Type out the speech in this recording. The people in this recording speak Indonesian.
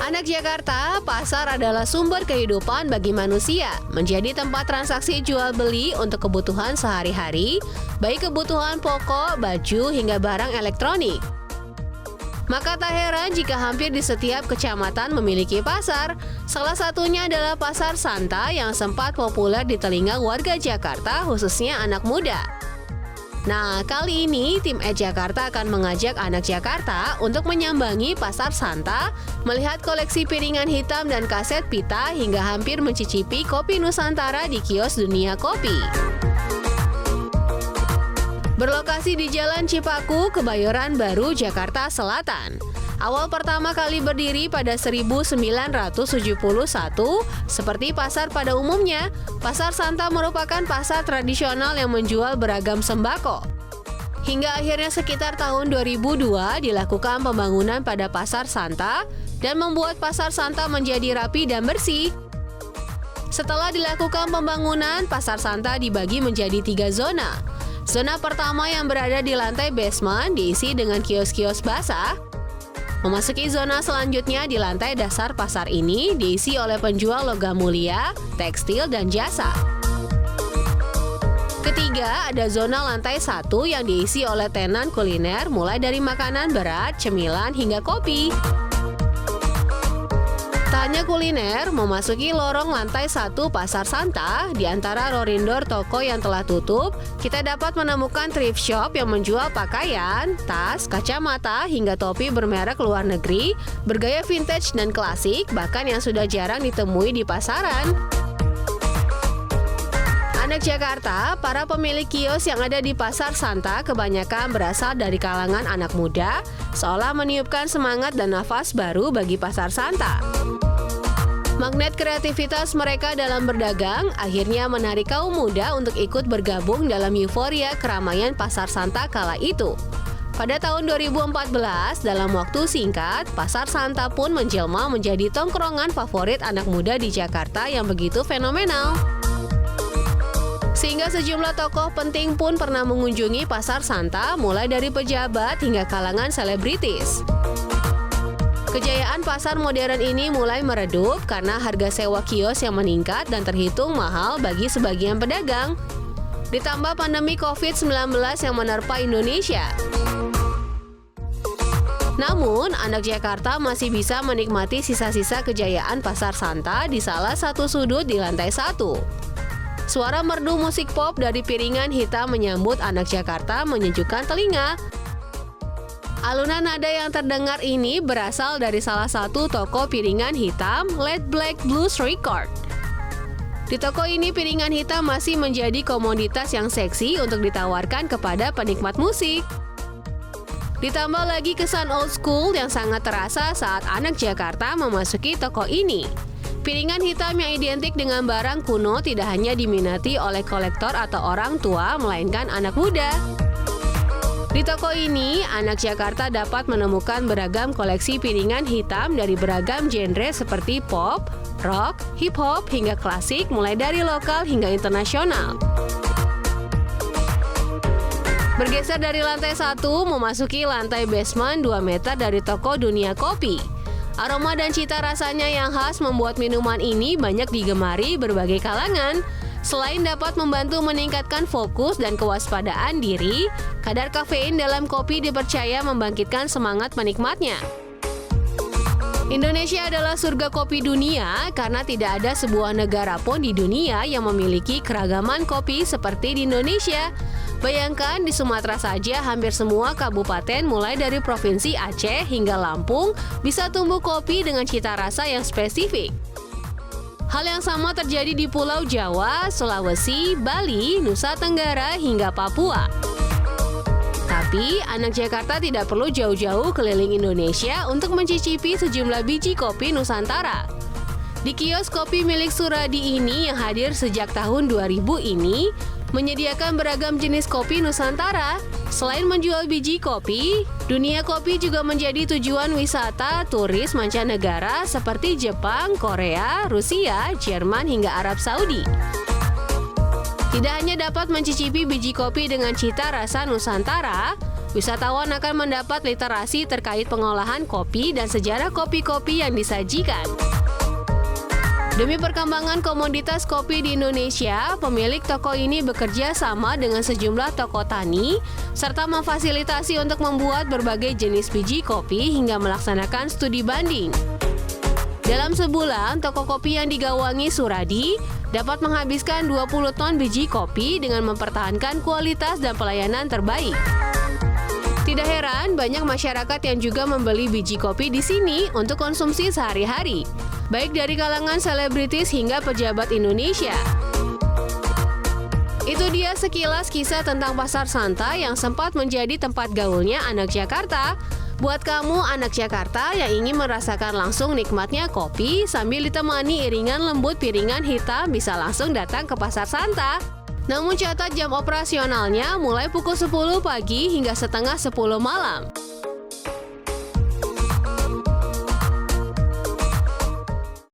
Anak Jakarta, pasar adalah sumber kehidupan bagi manusia, menjadi tempat transaksi jual beli untuk kebutuhan sehari-hari, baik kebutuhan pokok, baju, hingga barang elektronik. Maka tak heran jika hampir di setiap kecamatan memiliki pasar. Salah satunya adalah Pasar Santa yang sempat populer di telinga warga Jakarta, khususnya anak muda. Nah, kali ini tim Jakarta akan mengajak anak Jakarta untuk menyambangi Pasar Santa, melihat koleksi piringan hitam dan kaset pita hingga hampir mencicipi kopi Nusantara di kios Dunia Kopi. Berlokasi di Jalan Cipaku, Kebayoran Baru, Jakarta Selatan. Awal pertama kali berdiri pada 1971, seperti pasar pada umumnya, Pasar Santa merupakan pasar tradisional yang menjual beragam sembako. Hingga akhirnya sekitar tahun 2002 dilakukan pembangunan pada Pasar Santa dan membuat Pasar Santa menjadi rapi dan bersih. Setelah dilakukan pembangunan, Pasar Santa dibagi menjadi 3 zona. Zona pertama yang berada di lantai basement diisi dengan kios-kios basah. Memasuki zona selanjutnya di lantai dasar pasar ini diisi oleh penjual logam mulia, tekstil, dan jasa. Ketiga, ada zona lantai 1 yang diisi oleh tenan kuliner mulai dari makanan berat, cemilan, hingga kopi. Tak hanya kuliner, memasuki lorong lantai 1 Pasar Santa, di antara rorindor toko yang telah tutup, kita dapat menemukan thrift shop yang menjual pakaian, tas, kacamata, hingga topi bermerek luar negeri, bergaya vintage dan klasik, bahkan yang sudah jarang ditemui di pasaran. Anak Jakarta, para pemilik kios yang ada di Pasar Santa kebanyakan berasal dari kalangan anak muda, seolah meniupkan semangat dan nafas baru bagi Pasar Santa. Magnet kreativitas mereka dalam berdagang akhirnya menarik kaum muda untuk ikut bergabung dalam euforia keramaian Pasar Santa kala itu. Pada tahun 2014, dalam waktu singkat, Pasar Santa pun menjelma menjadi tongkrongan favorit anak muda di Jakarta yang begitu fenomenal. Sehingga sejumlah tokoh penting pun pernah mengunjungi Pasar Santa, mulai dari pejabat hingga kalangan selebritis. Kejayaan pasar modern ini mulai meredup karena harga sewa kios yang meningkat dan terhitung mahal bagi sebagian pedagang. Ditambah pandemi COVID-19 yang menerpa Indonesia. Namun, anak Jakarta masih bisa menikmati sisa-sisa kejayaan Pasar Santa di salah satu sudut di lantai 1. Suara merdu musik pop dari piringan hitam menyambut anak Jakarta menyejukkan telinga. Alunan nada yang terdengar ini berasal dari salah satu toko piringan hitam, Led Black Blues Record. Di toko ini piringan hitam masih menjadi komoditas yang seksi untuk ditawarkan kepada penikmat musik. Ditambah lagi kesan old school yang sangat terasa saat anak Jakarta memasuki toko ini. Piringan hitam yang identik dengan barang kuno tidak hanya diminati oleh kolektor atau orang tua, melainkan anak muda. Di toko ini, anak Jakarta dapat menemukan beragam koleksi piringan hitam dari beragam genre seperti pop, rock, hip-hop, hingga klasik mulai dari lokal hingga internasional. Bergeser dari lantai 1, memasuki lantai basement 2 meter dari toko Dunia Kopi. Aroma dan cita rasanya yang khas membuat minuman ini banyak digemari berbagai kalangan. Selain dapat membantu meningkatkan fokus dan kewaspadaan diri, kadar kafein dalam kopi dipercaya membangkitkan semangat penikmatnya. Indonesia adalah surga kopi dunia karena tidak ada sebuah negara pun di dunia yang memiliki keragaman kopi seperti di Indonesia. Bayangkan di Sumatera saja hampir semua kabupaten mulai dari Provinsi Aceh hingga Lampung bisa tumbuh kopi dengan cita rasa yang spesifik. Hal yang sama terjadi di Pulau Jawa, Sulawesi, Bali, Nusa Tenggara, hingga Papua. Tapi, anak Jakarta tidak perlu jauh-jauh keliling Indonesia untuk mencicipi sejumlah biji kopi Nusantara. Di kios kopi milik Suradi ini yang hadir sejak tahun 2000 ini, menyediakan beragam jenis kopi Nusantara. Selain menjual biji kopi, Dunia Kopi juga menjadi tujuan wisata turis mancanegara seperti Jepang, Korea, Rusia, Jerman, hingga Arab Saudi. Tidak hanya dapat mencicipi biji kopi dengan cita rasa Nusantara, Wisatawan akan mendapat literasi terkait pengolahan kopi dan sejarah kopi-kopi yang disajikan. Demi perkembangan komoditas kopi di Indonesia, pemilik toko ini bekerja sama dengan sejumlah toko tani, serta memfasilitasi untuk membuat berbagai jenis biji kopi hingga melaksanakan studi banding. Dalam sebulan, toko kopi yang digawangi Suradi dapat menghabiskan 20 ton biji kopi dengan mempertahankan kualitas dan pelayanan terbaik. Tidak heran, banyak masyarakat yang juga membeli biji kopi di sini untuk konsumsi sehari-hari, baik dari kalangan selebritis hingga pejabat Indonesia. Itu dia sekilas kisah tentang Pasar Santa yang sempat menjadi tempat gaulnya anak Jakarta. Buat kamu anak Jakarta yang ingin merasakan langsung nikmatnya kopi sambil ditemani iringan lembut piringan hitam, bisa langsung datang ke Pasar Santa. Namun catat jam operasionalnya mulai pukul 10 pagi hingga setengah 10 malam.